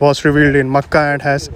was revealed in Makkah and has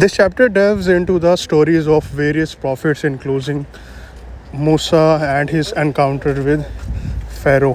This chapter delves into the stories of various prophets including Musa and his encounter with Pharaoh।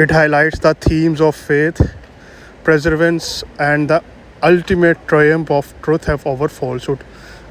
It highlights the themes of faith, perseverance and the ultimate triumph of truth over falsehood।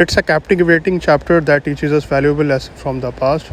It's a captivating chapter that teaches us valuable lessons from the past।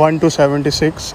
1 to 76,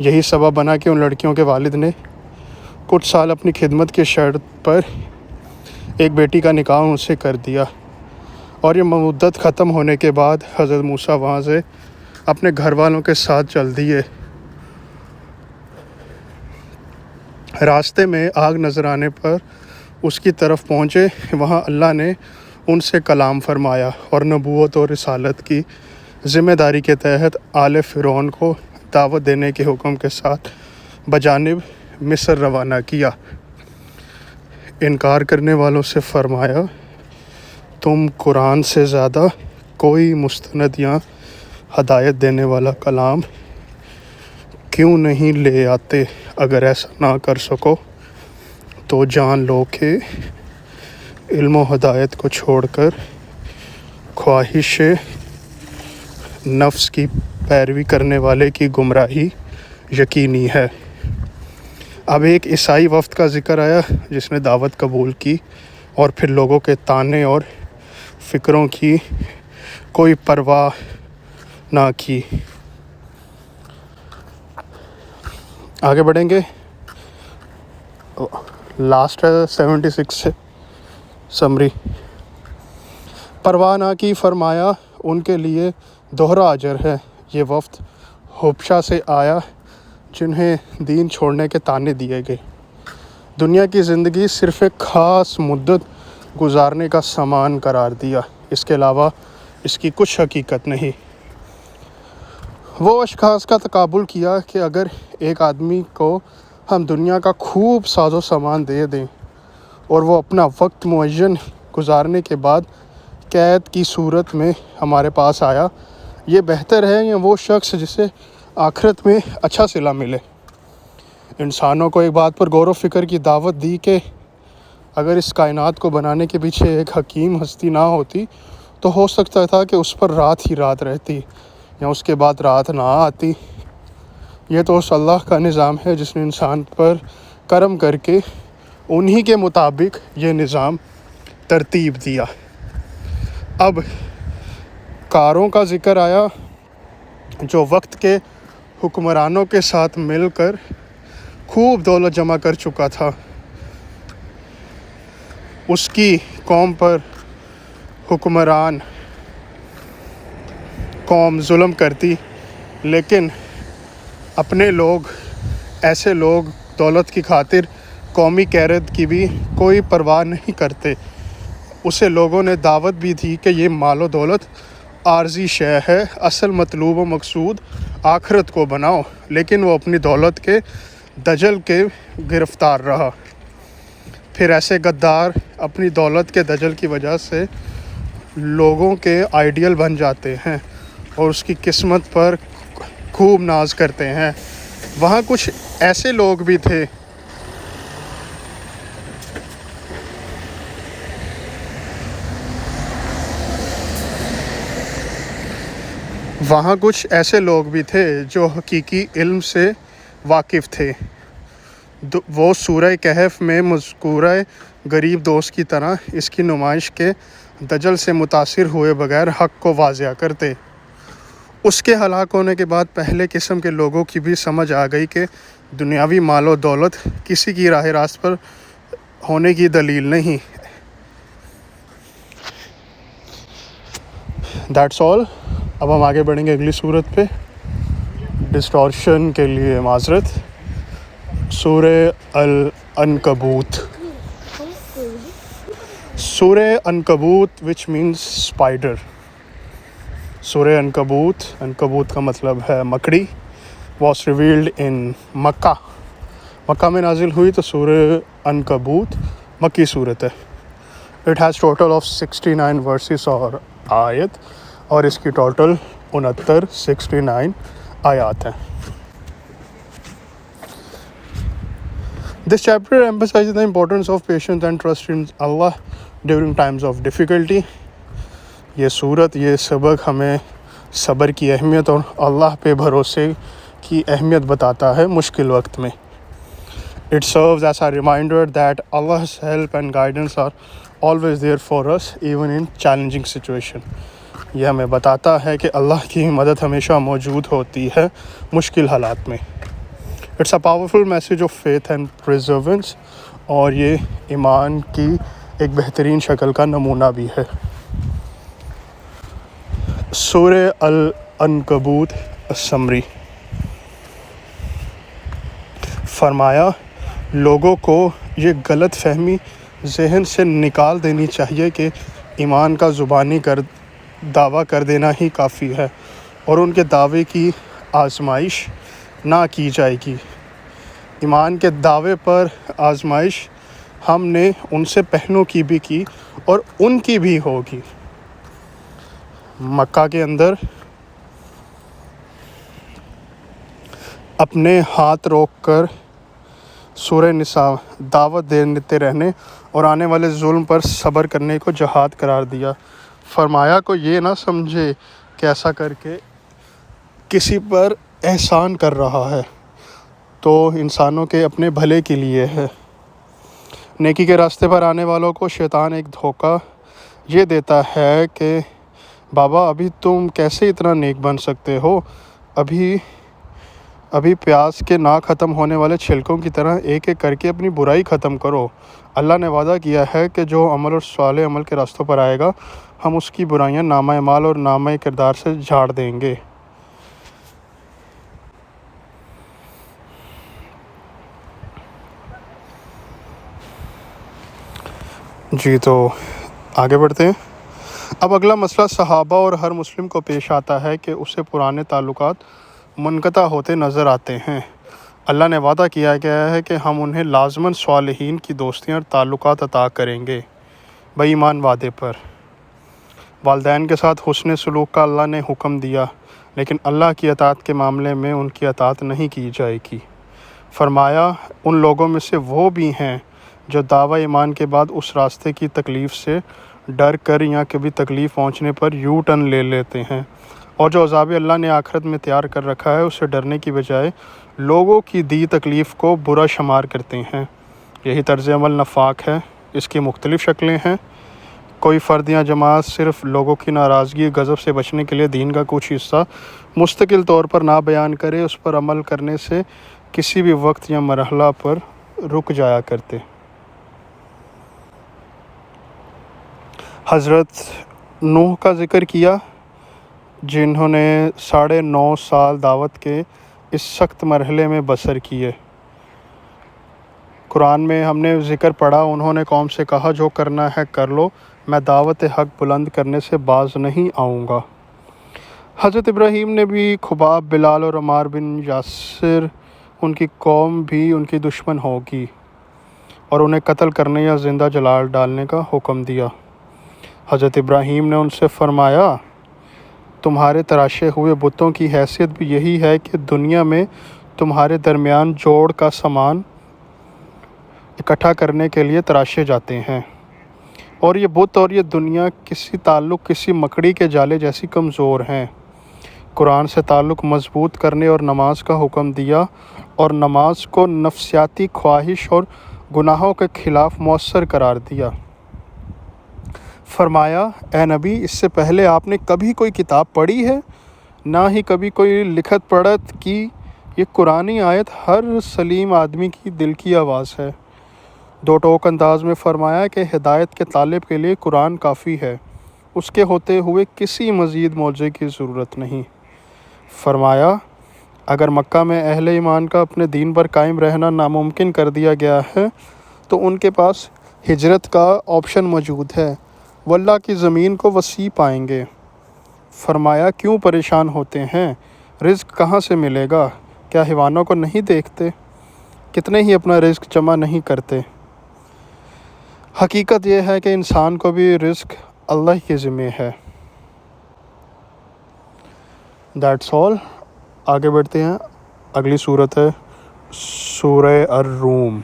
یہی سبب بنا کہ ان لڑکیوں کے والد نے کچھ سال اپنی خدمت کی شرط پر ایک بیٹی کا نکاح ان سے کر دیا، اور یہ مدت ختم ہونے کے بعد حضرت موسیٰ وہاں سے اپنے گھر والوں کے ساتھ چل دیے۔ راستے میں آگ نظر آنے پر اس کی طرف پہنچے۔ وہاں اللہ نے ان سے کلام فرمایا اور نبوت اور رسالت کی ذمہ داری کے تحت آل فرعون کو دعوت دینے کے حکم کے ساتھ بجانب مصر روانہ کیا۔ انکار کرنے والوں سے فرمایا، تم قرآن سے زیادہ کوئی مستند یا ہدایت دینے والا کلام کیوں نہیں لے آتے؟ اگر ایسا نہ کر سکو تو جان لو کہ علم و ہدایت کو چھوڑ کر خواہش نفس کی پیروی کرنے والے کی گمراہی یقینی ہے۔ اب ایک عیسائی وفد کا ذکر آیا جس نے دعوت قبول کی اور پھر لوگوں کے طعنے اور فکروں کی کوئی پرواہ نہ کی۔ آگے بڑھیں گے، لاسٹ ہے 76 سے سمری۔ پرواہ نہ کی، فرمایا ان کے لیے دوہرا اجر ہے۔ یہ وفد حبشہ سے آیا جنہیں دین چھوڑنے کے طعنے دیے گئے، دنیا کی زندگی صرف ایک خاص مدت گزارنے کا سامان قرار دیا، اس کے علاوہ اس کی کچھ حقیقت نہیں۔ وہ اشخاص کا تقابل کیا کہ اگر ایک آدمی کو ہم دنیا کا خوب ساز و سامان دے دیں اور وہ اپنا وقت معین گزارنے کے بعد قید کی صورت میں ہمارے پاس آیا، یہ بہتر ہے یا وہ شخص جسے آخرت میں اچھا صلہ ملے؟ انسانوں کو ایک بات پر غور و فکر کی دعوت دی کہ اگر اس کائنات کو بنانے کے پیچھے ایک حکیم ہستی نہ ہوتی تو ہو سکتا تھا کہ اس پر رات ہی رات رہتی یا اس کے بعد رات نہ آتی۔ یہ تو اس اللہ کا نظام ہے جس نے انسان پر کرم کر کے انہی کے مطابق یہ نظام ترتیب دیا۔ اب کاروں کا ذکر آیا جو وقت کے حکمرانوں کے ساتھ مل کر خوب دولت جمع کر چکا تھا۔ اس کی قوم پر حکمران قوم ظلم کرتی، لیکن اپنے لوگ، ایسے لوگ دولت کی خاطر قومی غیرت کی بھی کوئی پرواہ نہیں کرتے۔ اسے لوگوں نے دعوت بھی دی کہ یہ مال و دولت عارضی شے ہے، اصل مطلوب و مقصود آخرت کو بناؤ، لیکن وہ اپنی دولت کے دجل کے گرفتار رہا۔ پھر ایسے غدار اپنی دولت کے دجل کی وجہ سے لوگوں کے آئیڈیل بن جاتے ہیں اور اس کی قسمت پر خوب ناز کرتے ہیں۔ وہاں کچھ ایسے لوگ بھی تھے جو حقیقی علم سے واقف تھے۔ وہ سورہ کہف میں مذکورہ غریب دوست کی طرح اس کی نمائش کے دجل سے متاثر ہوئے بغیر حق کو واضح کرتے۔ اس کے ہلاک ہونے کے بعد پہلے قسم کے لوگوں کی بھی سمجھ آ گئی کہ دنیاوی مال و دولت کسی کی راہ راست پر ہونے کی دلیل نہیں۔ That's all. اب ہم آگے بڑھیں گے اگلی صورت پہ۔ ڈسٹورشن کے لیے معذرت۔ سورہ العنکبوت۔ سورہ عنکبوت which means spider۔ سورہ عنکبوت کا مطلب ہے مکڑی۔ was revealed in مکہ میں نازل ہوئی، تو سورہ عنکبوت مکی صورت ہے۔ it has total of 69 verses اور آیت، اور اس کی ٹوٹل 69 آیات ہیں۔ This chapter emphasizes the importance of patience and trust in Allah during times of difficulty۔ یہ صورت، یہ سبق ہمیں صبر کی اہمیت اور اللہ پہ بھروسے کی اہمیت بتاتا ہے مشکل وقت میں۔ It serves as a reminder that Allah's help and guidance are always there for us even in challenging situation۔ یہ ہمیں بتاتا ہے کہ اللہ کی مدد ہمیشہ موجود ہوتی ہے مشکل حالات میں۔ It's a powerful message of faith and perseverance, اور یہ ایمان کی ایک بہترین شکل کا نمونہ بھی ہے۔ سورہ العنکبوت سمری، فرمایا لوگوں کو یہ غلط فہمی ذہن سے نکال دینی چاہیے کہ ایمان کا زبانی دعویٰ کر دینا ہی کافی ہے اور ان کے دعوے کی آزمائش نہ کی جائے گی۔ ایمان کے دعوے پر آزمائش ہم نے ان سے پہلوں کی بھی کی اور ان کی بھی ہوگی۔ مکہ کے اندر اپنے ہاتھ روک کر سورہ نساء دعوت دیتے رہنے اور آنے والے ظلم پر صبر کرنے کو جہاد قرار دیا۔ فرمایا کو یہ نہ سمجھے کہ ایسا کر کے کسی پر احسان کر رہا ہے، تو انسانوں کے اپنے بھلے کے لیے ہے۔ نیکی کے راستے پر آنے والوں کو شیطان ایک دھوکہ یہ دیتا ہے کہ بابا ابھی تم کیسے اتنا نیک بن سکتے ہو، ابھی پیاز کے نہ ختم ہونے والے چھلکوں کی طرح ایک ایک کر کے اپنی برائی ختم کرو۔ اللہ نے وعدہ کیا ہے کہ جو عمل اور صالح عمل کے راستوں پر آئے گا ہم اس کی برائیاں نامہ اعمال اور نامہ کردار سے جھاڑ دیں گے۔ جی تو آگے بڑھتے ہیں۔ اب اگلا مسئلہ صحابہ اور ہر مسلم کو پیش آتا ہے کہ اسے پرانے تعلقات منقطع ہوتے نظر آتے ہیں۔ اللہ نے وعدہ کیا گیا ہے کہ ہم انہیں لازماً صالحین کی دوستیاں اور تعلقات عطا کریں گے بے ایمان وعدے پر۔ والدین کے ساتھ حسن سلوک کا اللہ نے حکم دیا، لیکن اللہ کی اطاعت کے معاملے میں ان کی اطاعت نہیں کی جائے گی۔ فرمایا ان لوگوں میں سے وہ بھی ہیں جو دعوی ایمان کے بعد اس راستے کی تکلیف سے ڈر کر یا کبھی تکلیف پہنچنے پر یو ٹرن لے لیتے ہیں، اور جو عذاب اللہ نے آخرت میں تیار کر رکھا ہے اسے ڈرنے کی بجائے لوگوں کی دی تکلیف کو برا شمار کرتے ہیں۔ یہی طرز عمل نفاق ہے۔ اس کی مختلف شکلیں ہیں۔ کوئی فرد یا جماعت صرف لوگوں کی ناراضگی غضب سے بچنے کے لیے دین کا کچھ حصہ مستقل طور پر نہ بیان کرے، اس پر عمل کرنے سے کسی بھی وقت یا مرحلہ پر رک جایا کرتے۔ حضرت نوح کا ذکر کیا جنہوں نے 9.5 سال دعوت کے اس سخت مرحلے میں بسر کیے۔ قرآن میں ہم نے ذکر پڑھا، انہوں نے قوم سے کہا جو کرنا ہے کر لو، میں دعوت حق بلند کرنے سے باز نہیں آؤں گا۔ حضرت ابراہیم نے بھی خباب، بلال اور عمار بن یاسر، ان کی قوم بھی ان کی دشمن ہوگی اور انہیں قتل کرنے یا زندہ جلا ڈالنے کا حکم دیا۔ حضرت ابراہیم نے ان سے فرمایا تمہارے تراشے ہوئے بتوں کی حیثیت بھی یہی ہے کہ دنیا میں تمہارے درمیان جوڑ کا سامان اکٹھا کرنے کے لیے تراشے جاتے ہیں، اور یہ بت اور یہ دنیا کسی تعلق کسی مکڑی کے جالے جیسی کمزور ہیں۔ قرآن سے تعلق مضبوط کرنے اور نماز کا حکم دیا، اور نماز کو نفسیاتی خواہش اور گناہوں کے خلاف مؤثر قرار دیا۔ فرمایا اے نبی، اس سے پہلے آپ نے کبھی کوئی کتاب پڑھی ہے، نہ ہی کبھی کوئی لکھت پڑھت کی؟ یہ قرآنی آیت ہر سلیم آدمی کی دل کی آواز ہے۔ دو ٹوک انداز میں فرمایا کہ ہدایت کے طالب کے لیے قرآن کافی ہے، اس کے ہوتے ہوئے کسی مزید معجزے کی ضرورت نہیں۔ فرمایا اگر مکہ میں اہل ایمان کا اپنے دین پر قائم رہنا ناممکن کر دیا گیا ہے تو ان کے پاس ہجرت کا آپشن موجود ہے، وہ اللہ کی زمین کو وسیع پائیں گے۔ فرمایا کیوں پریشان ہوتے ہیں؟ رزق کہاں سے ملے گا؟ کیا حیوانوں کو نہیں دیکھتے؟ کتنے ہی اپنا رزق جمع نہیں کرتے۔ حقیقت یہ ہے کہ انسان کو بھی رزق اللہ کے ذمہ ہے۔ That's all. آگے بڑھتے ہیں۔ اگلی صورت ہے سورہ الروم۔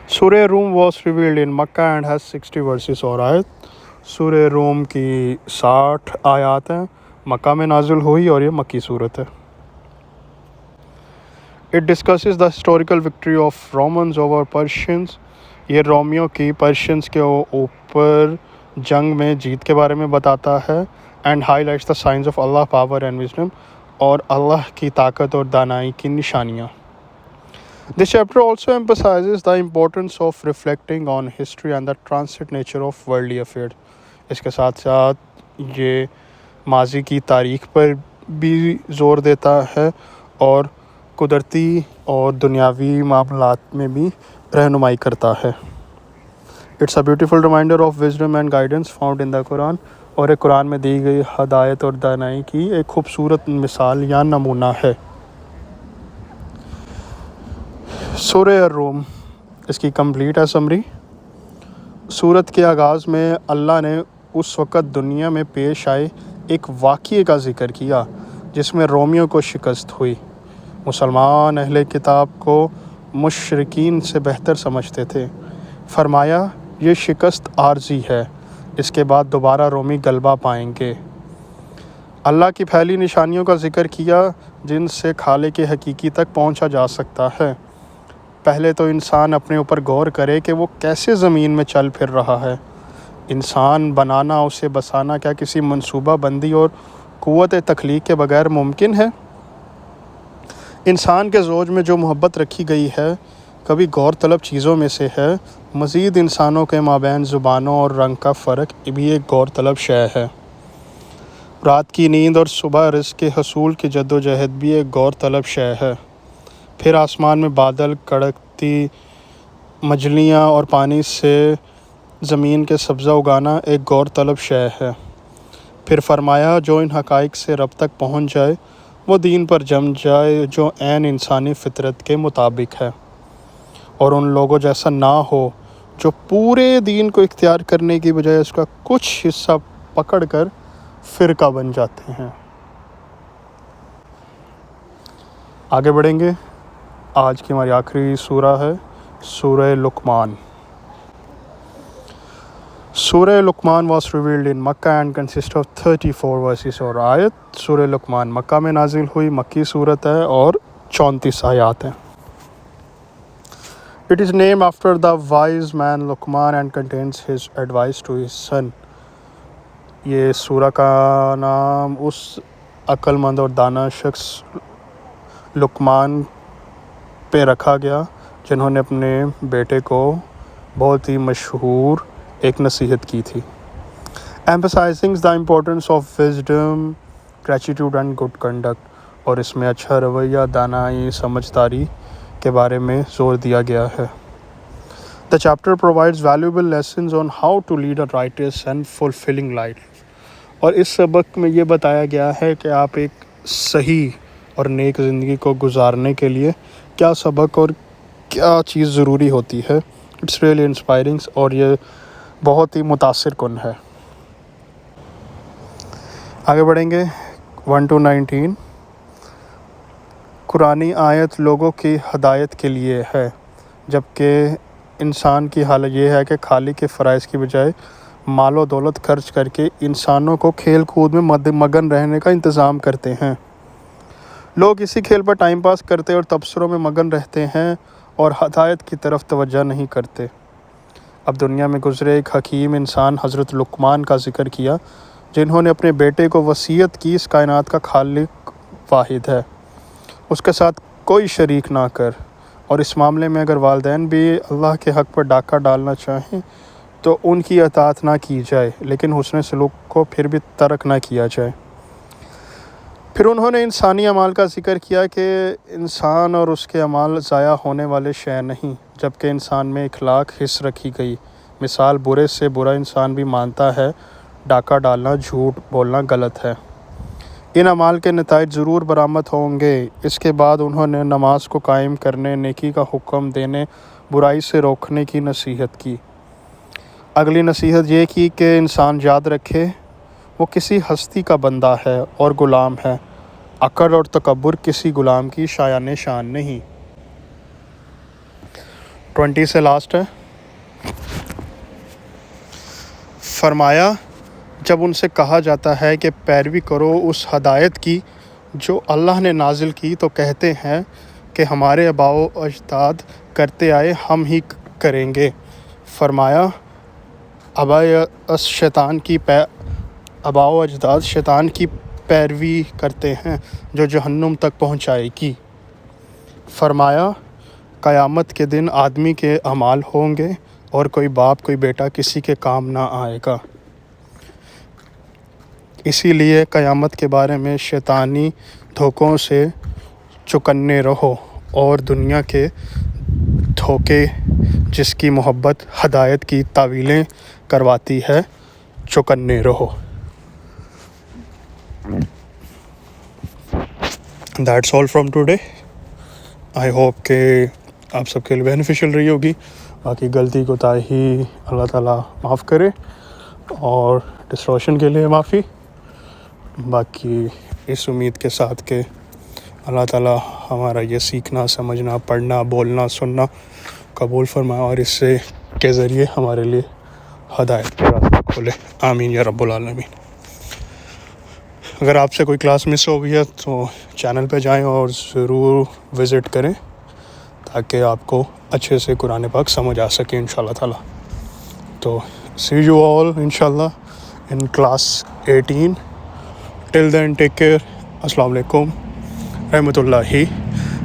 سورہ روم was revealed in Makkah and has 60 verses اور آیت۔ سورہ روم کی 60 آیات ہیں، مکہ میں نازل ہوئی اور یہ مکی صورت ہے۔ It discusses the historical victory of Romans over Persians۔ یہ رومیوں کی پرشینز کے اوپر جنگ میں جیت کے بارے میں بتاتا ہے۔ And highlights the signs of Allah power and wisdom۔ اور اللہ کی طاقت اور دانائی کی نشانیاں۔ This chapter also emphasizes the importance of reflecting on history and the transit nature of worldly affairs. اس کے ساتھ ساتھ یہ ماضی کی تاریخ پر بھی زور دیتا ہے اور قدرتی اور دنیاوی معاملات میں بھی رہنمائی کرتا ہے۔ It's a beautiful reminder of wisdom and guidance found in the Quran. اور یہ قرآن میں دی گئی ہدایت اور دانائی کی ایک خوبصورت مثال یا نمونہ ہے۔ سورہ الروم، اس کی کمپلیٹ ہے سمری۔ سورت کے آغاز میں اللہ نے اس وقت دنیا میں پیش آئے ایک واقعے کا ذکر کیا جس میں رومیوں کو شکست ہوئی۔ مسلمان اہل کتاب کو مشرکین سے بہتر سمجھتے تھے۔ فرمایا یہ شکست عارضی ہے، اس کے بعد دوبارہ رومی غلبہ پائیں گے۔ اللہ کی پھیلی نشانیوں کا ذکر کیا جن سے خالق حقیقی تک پہنچا جا سکتا ہے۔ پہلے تو انسان اپنے اوپر غور کرے کہ وہ کیسے زمین میں چل پھر رہا ہے۔ انسان بنانا، اسے بسانا کیا کسی منصوبہ بندی اور قوت تخلیق کے بغیر ممکن ہے؟ انسان کے زوج میں جو محبت رکھی گئی ہے کبھی غور طلب چیزوں میں سے ہے۔ مزید انسانوں کے مابین زبانوں اور رنگ کا فرق بھی ایک غور طلب شے ہے۔ رات کی نیند اور صبح رزق کے حصول کی جد و جہد بھی ایک غور طلب شے ہے۔ پھر آسمان میں بادل، کڑکتی مجلیاں اور پانی سے زمین کے سبزہ اگانا ایک غور طلب شے ہے۔ پھر فرمایا جو ان حقائق سے رب تک پہنچ جائے وہ دین پر جم جائے جو عین انسانی فطرت کے مطابق ہے، اور ان لوگوں جیسا نہ ہو جو پورے دین کو اختیار کرنے کی بجائے اس کا کچھ حصہ پکڑ کر فرقہ بن جاتے ہیں۔ آگے بڑھیں گے۔ آج کی ہماری آخری سورہ ہے سورہ لقمان۔ سورہ لقمان was revealed in Makkah and consists of 34 verses اور آیت۔ سورہ لقمان مکہ میں نازل ہوئی، مکی صورت ہے اور 34 آیات ہیں۔ It is named after the wise man Luqman and contains his advice to his son. یہ سورہ کا نام اس عقل مند اور دانا شخص لقمان پہ رکھا گیا جنہوں نے اپنے بیٹے کو بہت ہی مشہور ایک نصیحت کی تھی۔ Emphasizing the importance of wisdom, gratitude and good conduct. اور اس میں اچھا رویہ، دانائی، سمجھداری کے بارے میں زور دیا گیا ہے۔ The chapter provides valuable lessons on how to lead a righteous and fulfilling life. اور اس سبق میں یہ بتایا گیا ہے کہ آپ ایک صحیح اور نیک زندگی کو گزارنے کے لیے کیا سبق اور کیا چیز ضروری ہوتی ہے۔ It's really inspiring اور یہ بہت ہی متاثر کن ہے۔ آگے بڑھیں گے 1 to 19۔ قرآنی آیت لوگوں کی ہدایت کے لیے ہے، جبکہ انسان کی حالت یہ ہے کہ خالق کے فرائض کی بجائے مال و دولت خرچ کر کے انسانوں کو کھیل کود میں مگن رہنے کا انتظام کرتے ہیں۔ لوگ اسی کھیل پر ٹائم پاس کرتے اور تبصروں میں مگن رہتے ہیں اور ہدایت کی طرف توجہ نہیں کرتے۔ اب دنیا میں گزرے ایک حکیم انسان حضرت لقمان کا ذکر کیا جنہوں نے اپنے بیٹے کو وصیت کی اس کائنات کا خالق واحد ہے، اس کے ساتھ کوئی شریک نہ کر، اور اس معاملے میں اگر والدین بھی اللہ کے حق پر ڈاکہ ڈالنا چاہیں تو ان کی اطاعت نہ کی جائے، لیکن حسن سلوک کو پھر بھی ترک نہ کیا جائے۔ پھر انہوں نے انسانی اعمال کا ذکر کیا کہ انسان اور اس کے اعمال ضائع ہونے والے شے نہیں، جبکہ انسان میں اخلاق حص رکھی گئی۔ مثال برے سے برا انسان بھی مانتا ہے ڈاکہ ڈالنا، جھوٹ بولنا غلط ہے۔ ان اعمال کے نتائج ضرور برآمد ہوں گے۔ اس کے بعد انہوں نے نماز کو قائم کرنے، نیکی کا حکم دینے، برائی سے روکنے کی نصیحت کی۔ اگلی نصیحت یہ کی کہ انسان یاد رکھے وہ کسی ہستی کا بندہ ہے اور غلام ہے۔ اکڑ اور تکبر کسی غلام کی شایان شان نہیں۔ 20 سے لاسٹ ہے۔ فرمایا جب ان سے کہا جاتا ہے کہ پیروی کرو اس ہدایت کی جو اللہ نے نازل کی تو کہتے ہیں کہ ہمارے آباء و اجداد کرتے آئے ہم ہی کریں گے۔ فرمایا آباء و اجداد شیطان کی پیروی کرتے ہیں جو جہنم تک پہنچائے گی۔ فرمایا قیامت کے دن آدمی کے اعمال ہوں گے اور کوئی باپ کوئی بیٹا کسی کے کام نہ آئے گا۔ اسی لیے قیامت کے بارے میں شیطانی دھوکوں سے چکنے رہو اور دنیا کے دھوکے جس کی محبت ہدایت کی تعویلیں کرواتی ہے چکنے رہو۔ That's all from today. I hope کہ آپ سب کے لیے بینیفیشل رہی ہوگی۔ باقی غلطی کوتاہی اللہ تعالیٰ معاف کرے اور ڈسٹورشن کے لیے معافی۔ باقی اس امید کے ساتھ کہ اللہ تعالیٰ ہمارا یہ سیکھنا سمجھنا پڑھنا بولنا سننا قبول فرمائے اور اس سے کے ذریعے ہمارے لیے ہدایت کا راستہ کھولے۔ آمین یا رب العالمین۔ اگر آپ سے کوئی کلاس مس ہو گئی ہے تو چینل پہ جائیں اور ضرور وزٹ کریں تاکہ آپ کو اچھے سے قرآن پاک سمجھ آ سکے انشاءاللہ تعالیٰ۔ تو سی یو آل انشاءاللہ in class 18۔ Till then take care. السلام علیکم رحمۃ اللہ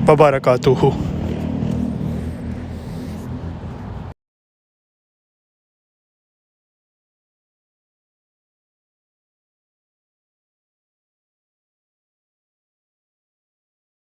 وبرکاتہ۔